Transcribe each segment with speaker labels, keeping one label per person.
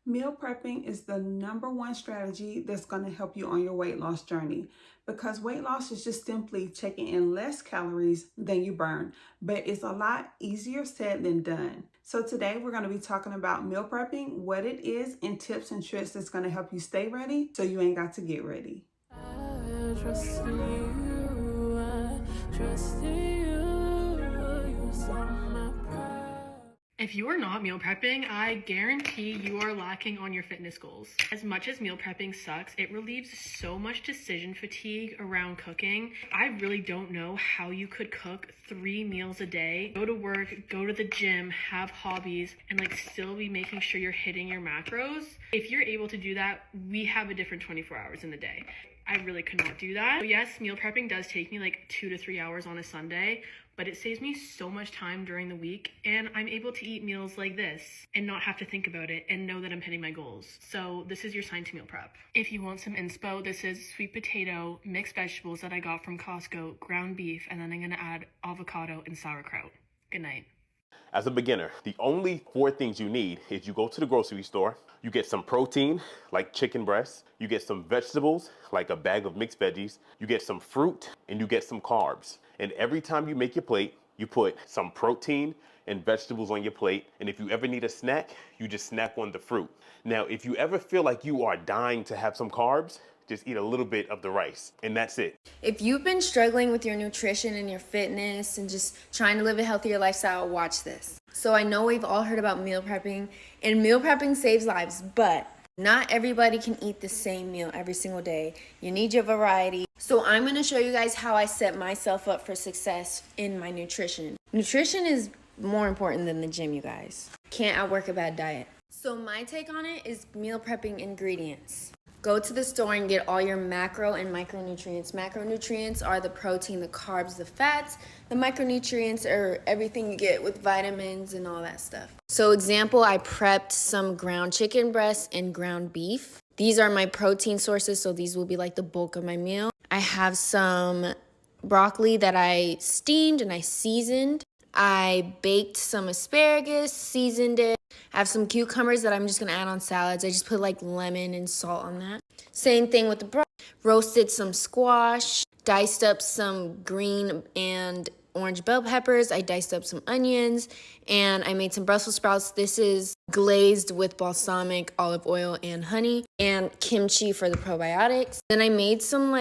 Speaker 1: Meal prepping is the number one strategy that's going to help you on your weight loss journey, because weight loss is just simply taking in less calories than you burn, but it's a lot easier said than done. So today we're going to be talking about meal prepping, what it is, and tips and tricks that's going to help you stay ready so you ain't got to get ready.
Speaker 2: I trust in you, I trust in you, you saw my pride. If you are not meal prepping, I guarantee you are lacking on your fitness goals. As much as meal prepping sucks, it relieves so much decision fatigue around cooking. I really don't know how you could cook 3 meals a day, go to work, go to the gym, have hobbies, and still be making sure you're hitting your macros. If you're able to do that, we have a different 24 hours in the day. I really could not do that. So yes, meal prepping does take me 2 to 3 hours on a Sunday, but it saves me so much time during the week, and I'm able to eat meals like this and not have to think about it and know that I'm hitting my goals. So this is your sign to meal prep. If you want some inspo, this is sweet potato, mixed vegetables that I got from Costco, ground beef, and then I'm gonna add avocado and sauerkraut. Good night.
Speaker 3: As a beginner, the only 4 things you need is you go to the grocery store, you get some protein, like chicken breast, you get some vegetables, like a bag of mixed veggies, you get some fruit, and you get some carbs. And every time you make your plate, you put some protein and vegetables on your plate. And if you ever need a snack, you just snack on the fruit. Now, if you ever feel like you are dying to have some carbs, just eat a little bit of the rice, and that's it.
Speaker 4: If you've been struggling with your nutrition and your fitness and just trying to live a healthier lifestyle, watch this. So I know we've all heard about meal prepping, and meal prepping saves lives, but not everybody can eat the same meal every single day. You need your variety. So I'm gonna show you guys how I set myself up for success in my nutrition. Nutrition is more important than the gym, you guys. Can't outwork a bad diet. So my take on it is meal prepping ingredients. Go to the store and get all your macro and micronutrients. Macronutrients are the protein, the carbs, the fats. The micronutrients are everything you get with vitamins and all that stuff. So example, I prepped some ground chicken breast and ground beef. These are my protein sources, so these will be the bulk of my meal. I have some broccoli that I steamed and I seasoned. I baked some asparagus, seasoned it. I have some cucumbers that I'm just gonna add on salads. I just put lemon and salt on that. Same thing with the broccoli. Roasted some squash, diced up some green and orange bell peppers. I diced up some onions, and I made some Brussels sprouts. This is glazed with balsamic, olive oil, and honey, and kimchi for the probiotics. Then I made some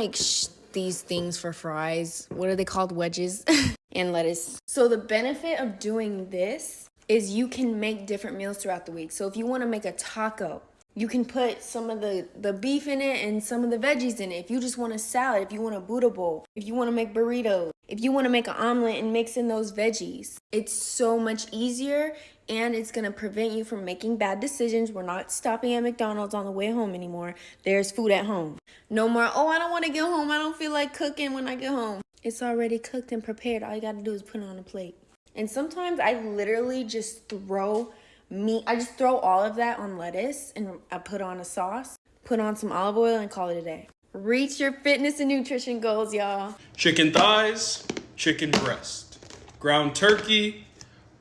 Speaker 4: these things for fries. What are they called? Wedges. And lettuce. So the benefit of doing this is you can make different meals throughout the week. So if you want to make a taco, you can put some of the beef in it and some of the veggies in it. If you just want a salad, if you want a Buddha bowl, if you want to make burritos, if you want to make an omelet and mix in those veggies, it's so much easier, and it's going to prevent you from making bad decisions. We're not stopping at McDonald's on the way home anymore. There's food at home. No more, oh, I don't want to get home. I don't feel like cooking when I get home. It's already cooked and prepared. All you got to do is put it on a plate. And sometimes I literally just throw meat. I just throw all of that on lettuce, and I put on a sauce, put on some olive oil, and call it a day. Reach your fitness and nutrition goals, y'all.
Speaker 5: Chicken thighs, chicken breast, ground turkey,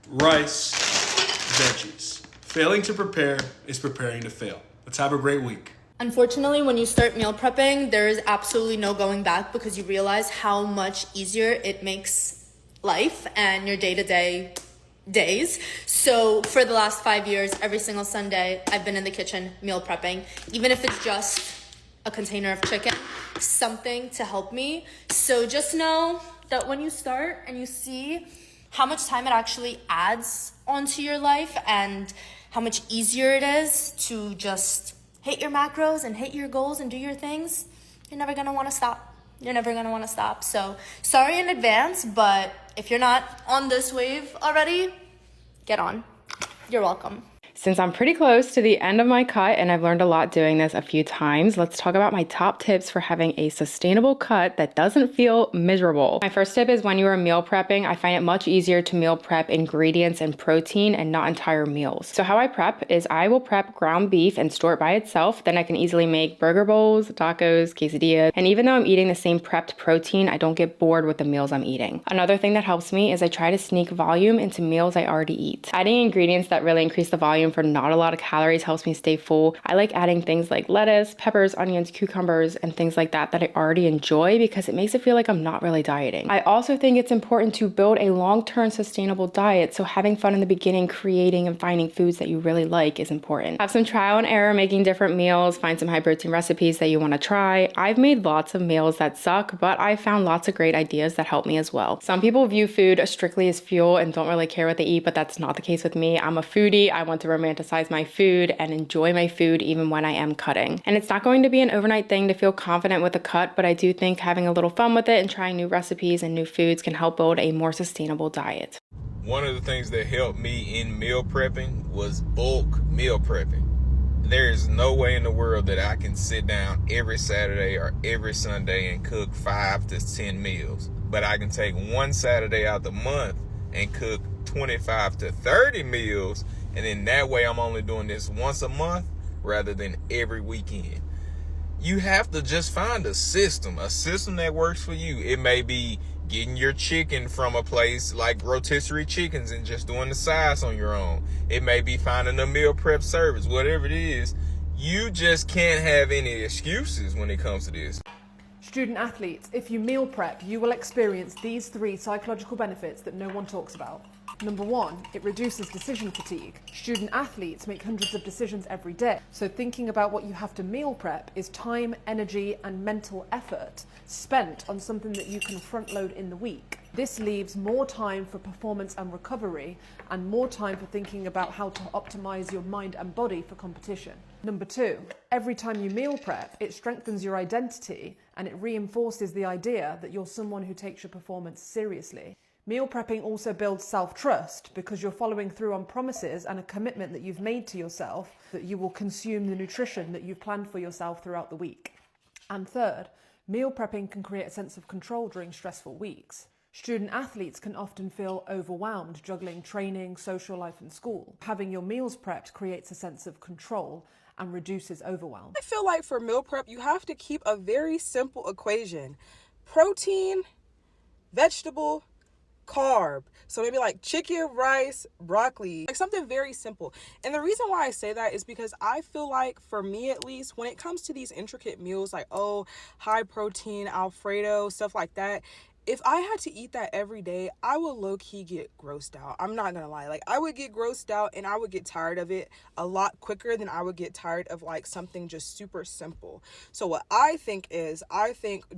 Speaker 5: rice, veggies. Failing to prepare is preparing to fail. Let's have a great week.
Speaker 6: Unfortunately, when you start meal prepping, there is absolutely no going back, because you realize how much easier it makes life and your day-to-day days. So for the last 5 years, every single Sunday, I've been in the kitchen meal prepping, even if it's just a container of chicken, something to help me. So just know that when you start and you see how much time it actually adds onto your life and how much easier it is to just hit your macros and hit your goals and do your things, you're never gonna wanna stop. You're never gonna wanna stop. So sorry in advance, but if you're not on this wave already, get on. You're welcome.
Speaker 7: Since I'm pretty close to the end of my cut and I've learned a lot doing this a few times, let's talk about my top tips for having a sustainable cut that doesn't feel miserable. My first tip is when you are meal prepping, I find it much easier to meal prep ingredients and protein and not entire meals. So how I prep is I will prep ground beef and store it by itself. Then I can easily make burger bowls, tacos, quesadillas. And even though I'm eating the same prepped protein, I don't get bored with the meals I'm eating. Another thing that helps me is I try to sneak volume into meals I already eat. Adding ingredients that really increase the volume volume for not a lot of calories helps me stay full. I like adding things like lettuce, peppers, onions, cucumbers, and things like that I already enjoy because it makes it feel like I'm not really dieting. I also think it's important to build a long-term sustainable diet, so having fun in the beginning, creating and finding foods that you really like is important. Have some trial and error making different meals, find some high protein recipes that you want to try. I've made lots of meals that suck, but I found lots of great ideas that help me as well. Some people view food strictly as fuel and don't really care what they eat, but that's not the case with me. I'm a foodie. I want to romanticize my food and enjoy my food even when I am cutting. And it's not going to be an overnight thing to feel confident with a cut, but I do think having a little fun with it and trying new recipes and new foods can help build a more sustainable diet.
Speaker 8: One of the things that helped me in meal prepping was bulk meal prepping. There is no way in the world that I can sit down every Saturday or every Sunday and cook 5 to 10 meals. But I can take one Saturday out the month and cook 25 to 30 meals. And then that way I'm only doing this once a month rather than every weekend. You have to just find a system that works for you. It may be getting your chicken from a place like Rotisserie Chickens and just doing the sides on your own. It may be finding a meal prep service, whatever it is. You just can't have any excuses when it comes to this.
Speaker 9: Student athletes, if you meal prep, you will experience these 3 psychological benefits that no one talks about. Number 1, it reduces decision fatigue. Student athletes make hundreds of decisions every day, so thinking about what you have to meal prep is time, energy, and mental effort spent on something that you can front load in the week. This leaves more time for performance and recovery, and more time for thinking about how to optimize your mind and body for competition. Number 2, every time you meal prep, it strengthens your identity and it reinforces the idea that you're someone who takes your performance seriously. Meal prepping also builds self-trust because you're following through on promises and a commitment that you've made to yourself that you will consume the nutrition that you've planned for yourself throughout the week. And third, meal prepping can create a sense of control during stressful weeks. Student athletes can often feel overwhelmed juggling training, social life and school. Having your meals prepped creates a sense of control and reduces overwhelm.
Speaker 10: I feel like for meal prep, you have to keep a very simple equation. Protein, vegetable, carb. So maybe like chicken, rice, broccoli, like something very simple. And the reason why I say that is because I feel like, for me at least, when it comes to these intricate meals like, high protein, Alfredo, stuff like that, if I had to eat that every day, I would low-key get grossed out. I'm not gonna lie. Like, I would get grossed out and I would get tired of it a lot quicker than I would get tired of like something just super simple. So what I think is,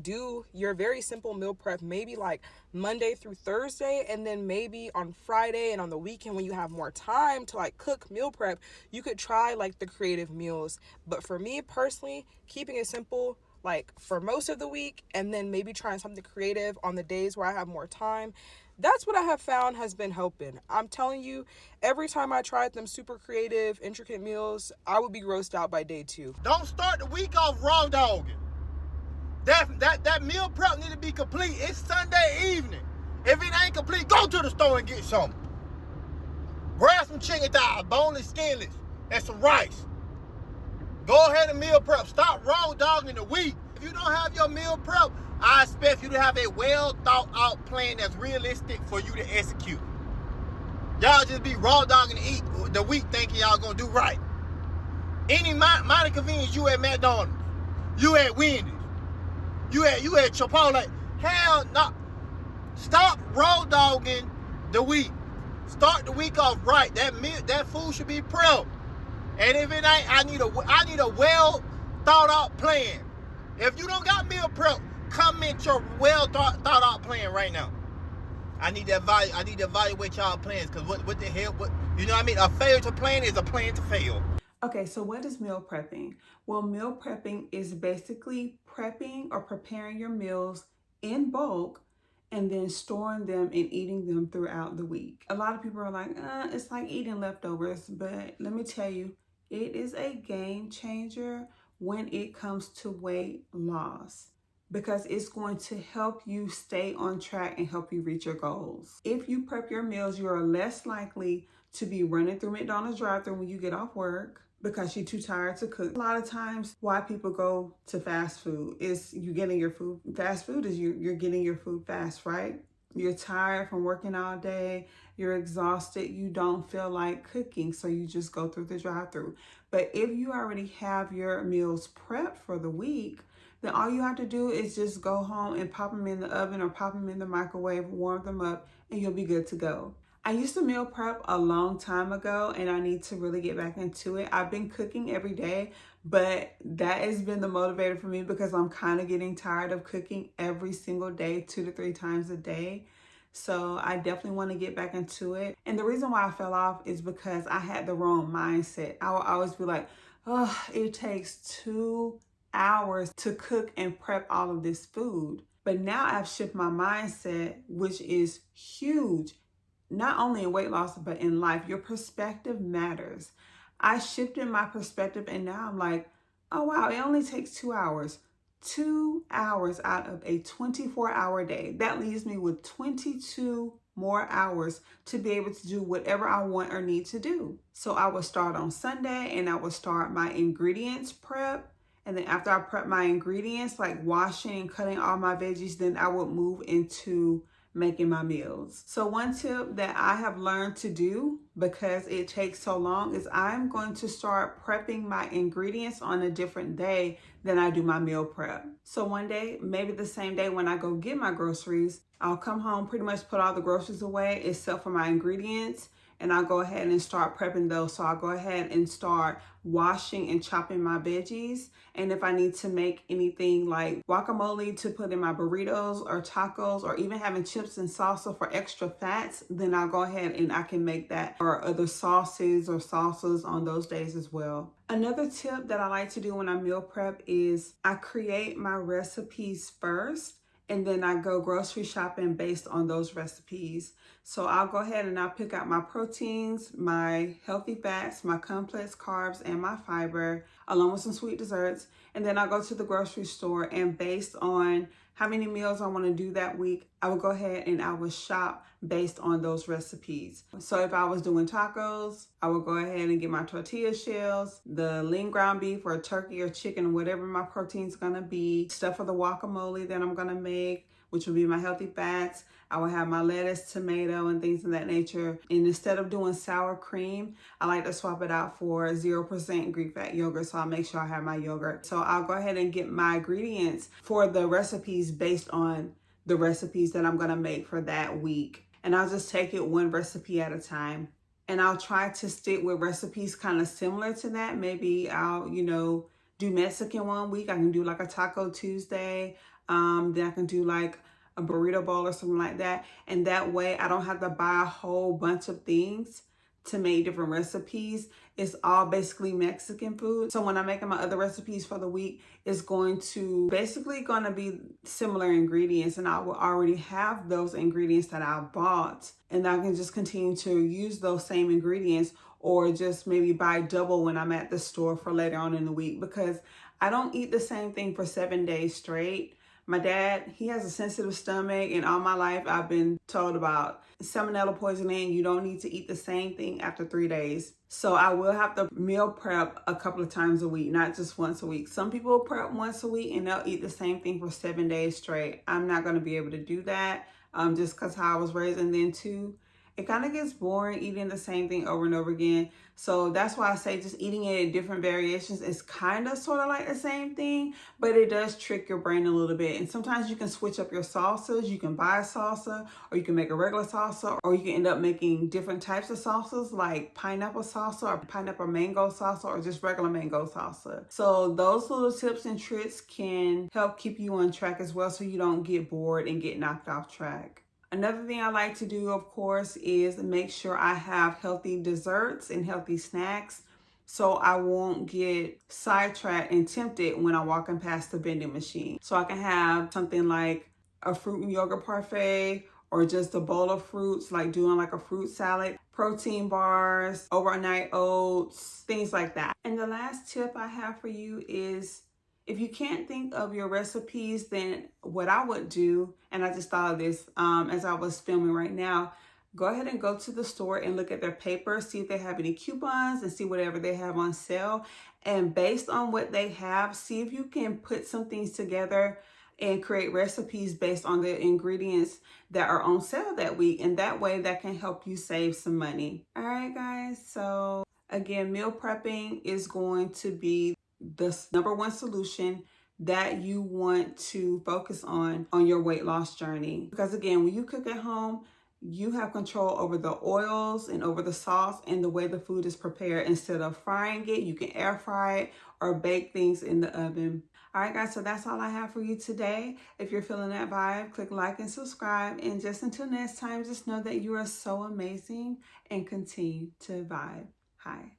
Speaker 10: do your very simple meal prep maybe like Monday through Thursday, and then maybe on Friday and on the weekend when you have more time to like cook meal prep, you could try like the creative meals. But for me personally, keeping it simple, like for most of the week, and then maybe trying something creative on the days where I have more time, that's what I have found has been helping. I'm telling you, every time I tried them super creative, intricate meals, I would be grossed out by day 2.
Speaker 11: Don't start the week off raw dogging. That meal prep need to be complete. It's Sunday evening. If it ain't complete, go to the store and get some. Grab some chicken thighs, boneless, skinless, and some rice. Go ahead and meal prep. Stop raw dogging the week. If you don't have your meal prep, I expect you to have a well thought out plan that's realistic for you to execute. Y'all just be raw dogging to eat the week thinking y'all gonna do right. Any minor convenience, you at McDonald's, you at Wendy's, you at Chipotle. Hell no. Stop raw dogging the week. Start the week off right. That food should be prepped. And if it ain't, I need a well thought out plan. If you don't got meal prep, comment your well thought out plan right now. I need to evaluate y'all plans, because what the hell, you know what I mean? A failure to plan is a plan to fail.
Speaker 1: Okay, so what is meal prepping? Well, meal prepping is basically prepping or preparing your meals in bulk and then storing them and eating them throughout the week. A lot of people are like, it's like eating leftovers, but let me tell you, it is a game changer when it comes to weight loss, because it's going to help you stay on track and help you reach your goals. If you prep your meals, you are less likely to be running through McDonald's drive-thru when you get off work because you're too tired to cook. A lot of times why people go to fast food is you getting your food. Fast food is you're getting your food fast, right? You're tired from working all day, you're exhausted, you don't feel like cooking, so you just go through the drive-thru. But if you already have your meals prepped for the week, then all you have to do is just go home and pop them in the oven or pop them in the microwave, warm them up, and you'll be good to go. I used to meal prep a long time ago, and I need to really get back into it. I've been cooking every day, but that has been the motivator for me because I'm kind of getting tired of cooking every single day, 2 to 3 times a day. So I definitely want to get back into it. And the reason why I fell off is because I had the wrong mindset. I would always be like, oh, it takes 2 hours to cook and prep all of this food. But now I've shifted my mindset, which is huge, not only in weight loss, but in life. Your perspective matters. I shifted my perspective and now I'm like, oh wow, it only takes 2 hours. 2 hours out of a 24-hour day. That leaves me with 22 more hours to be able to do whatever I want or need to do. So I would start on Sunday and I would start my ingredients prep. And then after I prep my ingredients, like washing and cutting all my veggies, then I would move into making my meals. So one tip that I have learned to do because it takes so long is I'm going to start prepping my ingredients on a different day than I do my meal prep. So one day, maybe the same day when I go get my groceries, I'll come home, pretty much put all the groceries away except for my ingredients, and I'll go ahead and start prepping those. So I'll go ahead and start washing and chopping my veggies. And if I need to make anything like guacamole to put in my burritos or tacos, or even having chips and salsa for extra fats, then I'll go ahead and I can make that, or other sauces or salsas on those days as well. Another tip that I like to do when I meal prep is I create my recipes first, and then I go grocery shopping based on those recipes. So I'll go ahead and I'll pick out my proteins, my healthy fats, my complex carbs, and my fiber, along with some sweet desserts. And then I'll go to the grocery store, and based on how many meals I want to do that week, I will go ahead and I will shop based on those recipes. So if I was doing tacos, I would go ahead and get my tortilla shells, the lean ground beef or turkey or chicken, whatever my protein's gonna be, stuff for the guacamole that I'm gonna make, which will be my healthy fats. I will have my lettuce, tomato, and things of that nature. And instead of doing sour cream, I like to swap it out for 0% Greek fat yogurt. So I'll make sure I have my yogurt. So I'll go ahead and get my ingredients for the recipes based on the recipes that I'm gonna make for that week. And I'll just take it one recipe at a time. And I'll try to stick with recipes kind of similar to that. Maybe I'll, do Mexican one week. I can do like a Taco Tuesday. Then I can do like a burrito bowl or something like that. And that way I don't have to buy a whole bunch of things to make different recipes. It's all basically Mexican food. So when I'm making my other recipes for the week, it's going to be similar ingredients, and I will already have those ingredients that I bought, and I can just continue to use those same ingredients, or just maybe buy double when I'm at the store for later on in the week, because I don't eat the same thing for 7 days straight. My dad, he has a sensitive stomach, and all my life I've been told about salmonella poisoning. You don't need to eat the same thing after 3 days. So I will have to meal prep a couple of times a week, not just once a week. Some people prep once a week and they'll eat the same thing for 7 days straight. I'm not going to be able to do that just because how I was raised. And then too, it kind of gets boring eating the same thing over and over again. So that's why I say just eating it in different variations is kind of sort of like the same thing, but it does trick your brain a little bit. And sometimes you can switch up your salsas. You can buy a salsa, or you can make a regular salsa, or you can end up making different types of salsas like pineapple salsa or pineapple mango salsa, or just regular mango salsa. So those little tips and tricks can help keep you on track as well, so you don't get bored and get knocked off track. Another thing I like to do, of course, is make sure I have healthy desserts and healthy snacks, so I won't get sidetracked and tempted when I'm walking past the vending machine. So I can have something like a fruit and yogurt parfait, or just a bowl of fruits, like doing like a fruit salad, protein bars, overnight oats, things like that. And the last tip I have for you is, if you can't think of your recipes, then what I would do, and I just thought of this as I was filming right now, go ahead and go to the store and look at their paper, see if they have any coupons, and see whatever they have on sale. And based on what they have, see if you can put some things together. and create recipes based on the ingredients that are on sale that week. And that way that can help you save some money. All right, guys. So again, meal prepping is going to be the number one solution that you want to focus on your weight loss journey. Because again, when you cook at home, you have control over the oils and over the sauce and the way the food is prepared. Instead of frying it, you can air fry it or bake things in the oven. All right, guys, so that's all I have for you today. If you're feeling that vibe, click like and subscribe. And just until next time, just know that you are so amazing and continue to vibe high.